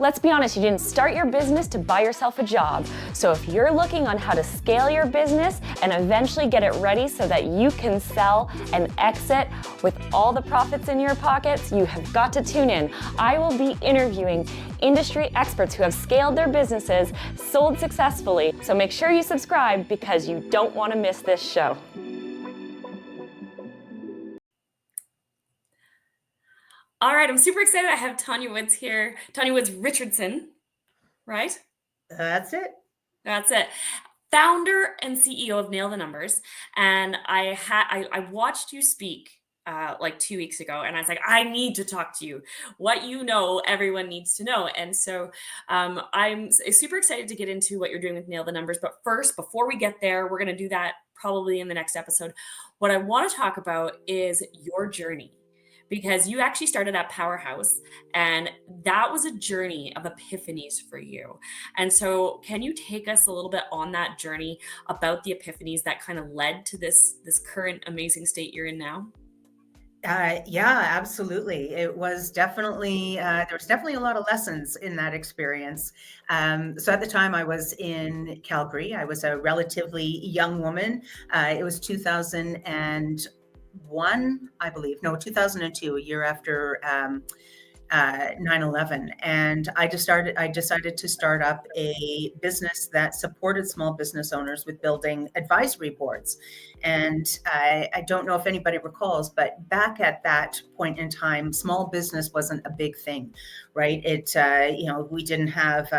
Let's be honest, you didn't start your business to buy yourself a job. So if you're looking on how to scale your business and eventually get it ready so that you can sell and exit with all the profits in your pockets, you have got to tune in. I will be interviewing industry experts who have scaled their businesses, sold successfully. So make sure you subscribe because you don't want to miss this show. All right, I'm super excited. I have Taunya Woods here. Taunya Woods Richardson, right? That's it. That's it. Founder and CEO of Nail the Numbers. And I watched you speak like 2 weeks ago, and I was like, I need to talk to you. What you know, everyone needs to know. And so I'm super excited to get into what you're doing with Nail the Numbers. But first, before we get there, we're going to do that probably in the next episode. What I want to talk about is your journey, because you actually started at Powerhouse, and that was a journey of epiphanies for you. And so can you take us a little bit on that journey about the epiphanies that kind of led to this current amazing state you're in now? Yeah, absolutely. It was definitely, there was definitely a lot of lessons in that experience. So at the time I was in Calgary, I was a relatively young woman. It was 2001, I believe. No, 2002, a year after 9/11, and I decided to start up a business that supported small business owners with building advisory boards. And I don't know if anybody recalls, but back at that point in time, small business wasn't a big thing, right? We didn't have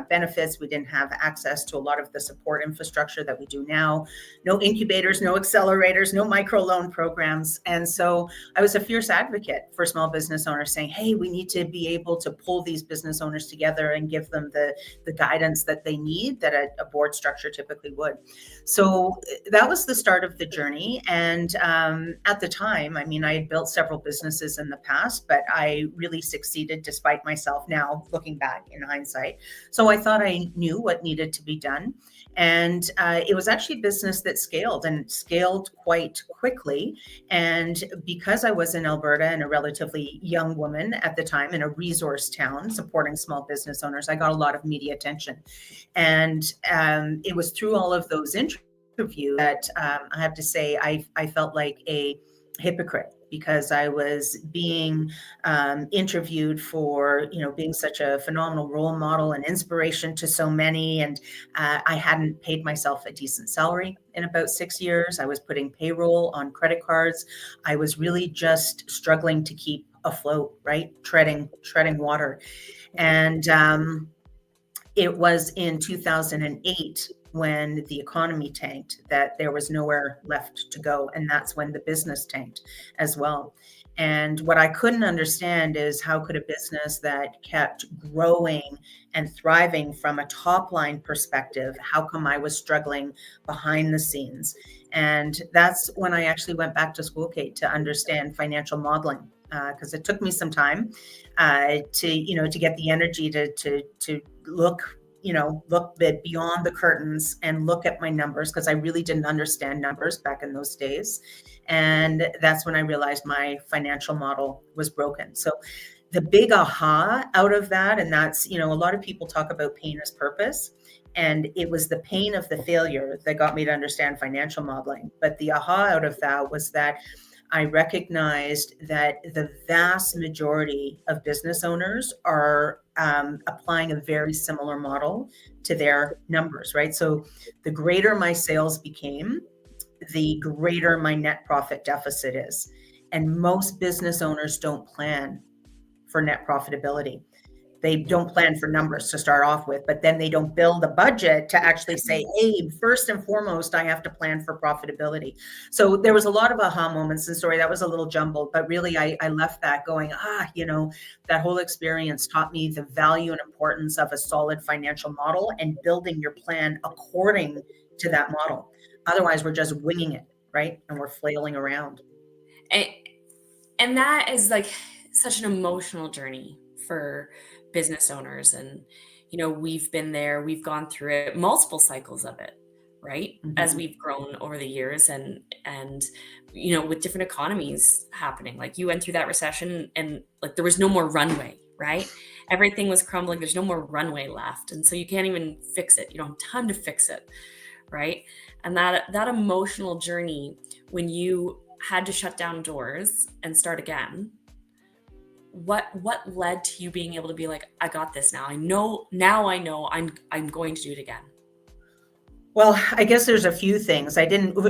benefits, we didn't have access to a lot of the support infrastructure that we do now. No incubators, no accelerators, no microloan programs, and so I was a fierce advocate for small business owners, saying, hey, we need to be able to pull these business owners together and give them the guidance that they need that a board structure typically would. So that was the start of the journey. And at the time, I mean, I had built several businesses in the past, but I really succeeded despite myself now, looking back in hindsight. So I thought I knew what needed to be done. And it was actually a business that scaled quite quickly. And because I was in Alberta and a relatively young woman at the time in a resource town supporting small business owners, I got a lot of media attention. And it was through all of those interviews that I have to say I felt like a hypocrite, because I was being interviewed for, being such a phenomenal role model and inspiration to so many. And I hadn't paid myself a decent salary in about 6 years. I was putting payroll on credit cards. I was really just struggling to keep afloat, right? Treading water. And it was in 2008 when the economy tanked that there was nowhere left to go. And that's when the business tanked as well. And what I couldn't understand is, how could a business that kept growing and thriving from a top line perspective, how come I was struggling behind the scenes? And that's when I actually went back to school, Kate, to understand financial modeling. Because it took me some time to get the energy to look beyond the curtains and look at my numbers, because I really didn't understand numbers back in those days. And that's when I realized my financial model was broken. So the big aha out of that, and that's, a lot of people talk about pain as purpose. And it was the pain of the failure that got me to understand financial modeling. But the aha out of that was that I recognized that the vast majority of business owners are applying a very similar model to their numbers, right? So the greater my sales became, the greater my net profit deficit is. And most business owners don't plan for net profitability. They don't plan for numbers to start off with, but then they don't build a budget to actually say, hey, first and foremost, I have to plan for profitability. So there was a lot of aha moments in the story. That was a little jumbled, but really I left that going, that whole experience taught me the value and importance of a solid financial model and building your plan according to that model. Otherwise, we're just winging it, right? And we're flailing around. And that is like such an emotional journey for business owners. And, we've been there, we've gone through it, multiple cycles of it, right? Mhm. As we've grown over the years and, with different economies happening, like you went through that recession and like there was no more runway, right? everything was crumbling. There's no more runway left. And so you can't even fix it. You don't have time to fix it. Right. And that emotional journey, when you had to shut down doors and start again, what led to you being able to be like, I got this now. I know I'm going to do it again. Well, I guess there's a few things.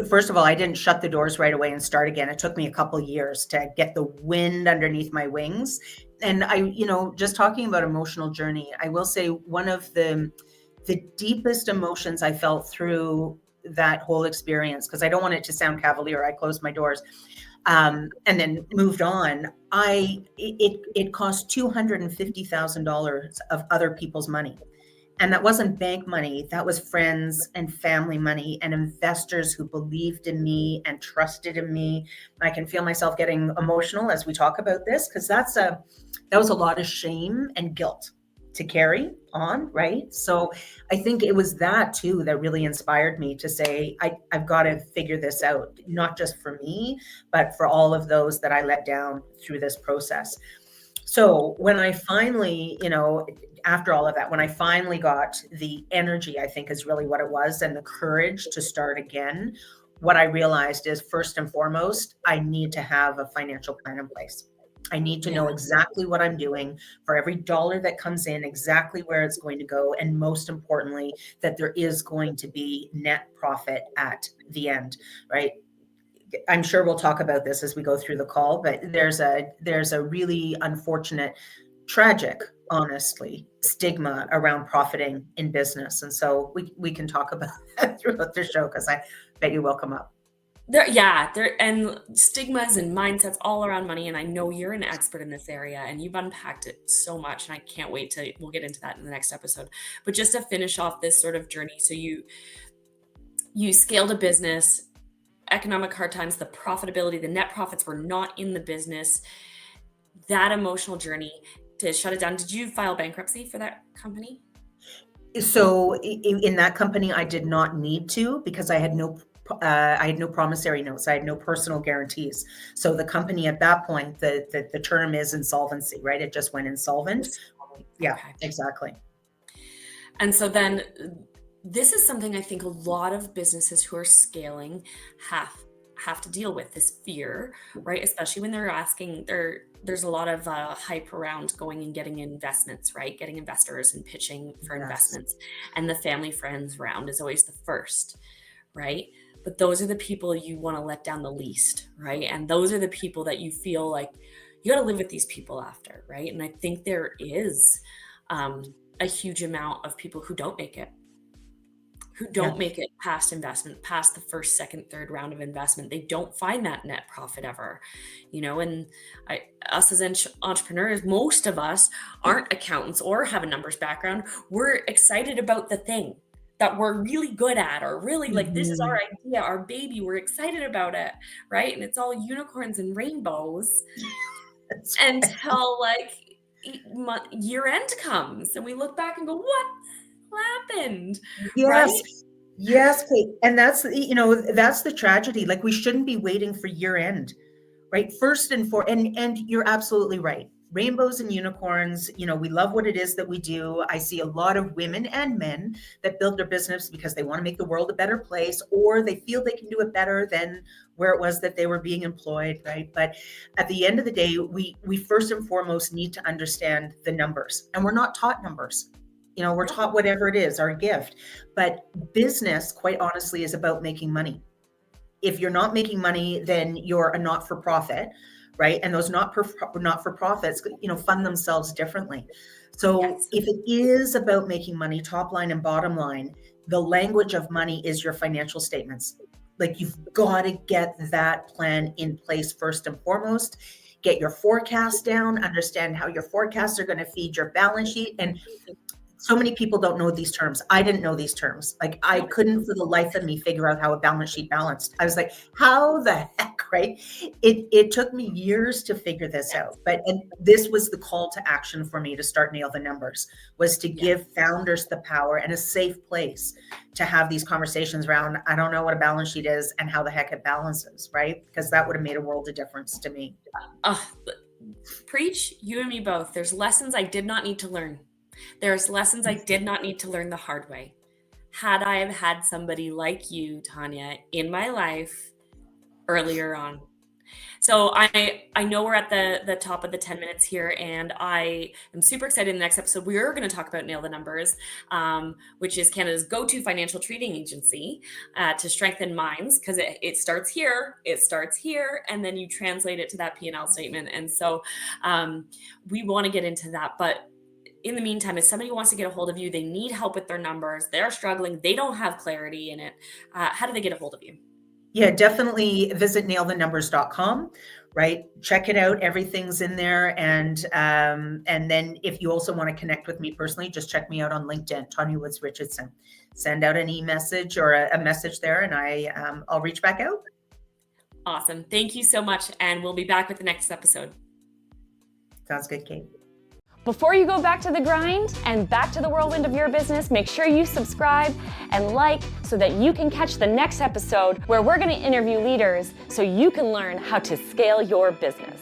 First of all, I didn't shut the doors right away and start again. It took me a couple years to get the wind underneath my wings. And just talking about emotional journey, I will say one of the deepest emotions I felt through that whole experience, because I don't want it to sound cavalier, I closed my doors, and then moved on. It cost $250,000 of other people's money. And that wasn't bank money. That was friends and family money and investors who believed in me and trusted in me. I can feel myself getting emotional as we talk about this, because that was a lot of shame and guilt to carry on, right? So I think it was that too that really inspired me to say, I've got to figure this out, not just for me, but for all of those that I let down through this process. So when I finally, after all of that, when I finally got the energy, I think is really what it was, and the courage to start again, what I realized is, first and foremost, I need to have a financial plan in place. I need to know exactly what I'm doing for every dollar that comes in, exactly where it's going to go. And most importantly, that there is going to be net profit at the end, right? I'm sure we'll talk about this as we go through the call, but there's a really unfortunate, tragic, honestly, stigma around profiting in business. And so we can talk about that throughout the show, because I bet you will come up. There and stigmas and mindsets all around money. And I know you're an expert in this area and you've unpacked it so much. And I can't wait we'll get into that in the next episode. But just to finish off this sort of journey. So you scaled a business, economic hard times, the profitability, the net profits were not in the business. That emotional journey to shut it down. Did you file bankruptcy for that company? So in that company, I did not need to, because I had no promissory notes. I had no personal guarantees. So the company at that point, the term is insolvency, right? It just went insolvent. Yeah, okay. Exactly. And so then this is something I think a lot of businesses who are scaling have to deal with, this fear, right? Especially when they're asking, there's a lot of hype around going and getting investments, right? Getting investors and pitching for investments. And the family friends round is always the first, right? But those are the people you want to let down the least, right? And those are the people that you feel like you got to live with these people after, right? And I think there is a huge amount of people who don't make it, make it past investment, past the first, second, third round of investment. They don't find that net profit ever, and us as entrepreneurs, most of us aren't accountants or have a numbers background. We're excited about the thing that we're really good at, or really like, this is our idea, our baby, we're excited about it, right? And it's all unicorns and rainbows until like year end comes and we look back and go, what happened? Yes. Right? Yes, Kate. And that's the tragedy. Like, we shouldn't be waiting for year end, right? First and you're absolutely right. Rainbows and unicorns, we love what it is that we do. I see a lot of women and men that build their business because they want to make the world a better place, or they feel they can do it better than where it was that they were being employed, right? But at the end of the day, we first and foremost need to understand the numbers, and we're not taught numbers. We're taught whatever it is, our gift. But business, quite honestly, is about making money. If you're not making money, then you're a not-for-profit, right? And those not-for-profits, fund themselves differently. So if it is about making money, top line and bottom line, the language of money is your financial statements. Like, you've got to get that plan in place first and foremost. Get your forecast down, understand how your forecasts are going to feed your balance sheet. And so many people don't know these terms. I didn't know these terms. Like, I couldn't for the life of me figure out how a balance sheet balanced. I was like, how the heck, right? It took me years to figure this out. And this was the call to action for me to start Nail the Numbers, was to give founders the power and a safe place to have these conversations around, I don't know what a balance sheet is and how the heck it balances, right? Because that would have made a world of difference to me. Preach, you and me both. There's lessons I did not need to learn. There's lessons I did not need to learn the hard way. Had I have had somebody like you, Taunya, in my life earlier on. So I know we're at the top of the 10 minutes here, and I am super excited. In the next episode, we are going to talk about Nail the Numbers, which is Canada's go-to financial trading agency to strengthen minds, because it starts here, and then you translate it to that P&L statement. And so we want to get into that. But in the meantime, if somebody wants to get a hold of you, they need help with their numbers, they're struggling, they don't have clarity in it, how do they get a hold of you? Yeah, definitely visit nailthenumbers.com, right? Check it out. Everything's in there. And then if you also want to connect with me personally, just check me out on LinkedIn, Taunya Woods Richardson. Send out an e-message or a message there, and I'll reach back out. Awesome. Thank you so much. And we'll be back with the next episode. Sounds good, Kate. Before you go back to the grind and back to the whirlwind of your business, make sure you subscribe and like so that you can catch the next episode where we're going to interview leaders so you can learn how to scale your business.